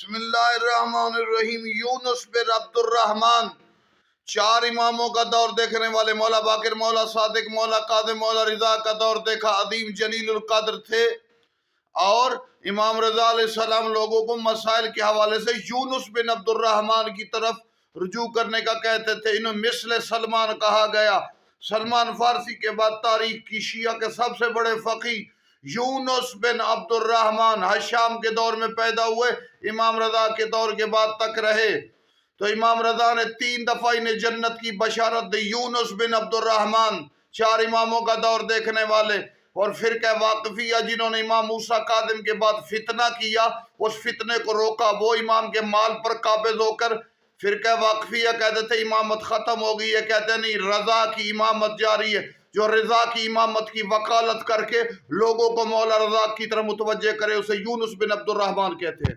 बिस्मिल्लाहिर्रहमानिर्रहीम। यूनुस बिन अब्दुर्रहमान। चार इमामों का दौर देखने वाले मौला बाकिर, मौला सादिक, मौला कादिम, मौला रिजा का दौर देखा। अदीम जलीलुल कद्र थे और इमाम रजा अलैहिस्सलाम लोगों को मसाइल के हवाले से यूनुस बिन अब्दुर्रहमान की तरफ रुजू करने का कहते थे। इन्हें मिस्ल सलमान कहा गया। सलमान फारसी के बाद तारीख की शिया के सबसे बड़े फकी यूनुस बिन अब्दुर्रहमान हशाम के दौर में पैदा हुए, इमाम रजा के दौर के बाद तक रहे। तो इमाम रजा ने 3 दफा इन्हें जन्नत की बशारत दी। यूनुस बिन अब्दुर्रहमान, चार इमामों का दौर देखने वाले। और फिर क्या वाकफिया, जिन्होंने इमाम मूसा कादिम के बाद फितना किया, उस फितने को रोका, वो इमाम के माल पर काबिज होकर फिर क्या वाकफिया कहते थे इमामत खत्म हो गई है। कहते नहीं, रजा की इमामत जारी है। जो रजा की इमामत की वकालत करके लोगों को मौला रजा की तरफ मुतवज्जे करे, उसे यूनुस बिन अब्दुर्रहमान कहते हैं।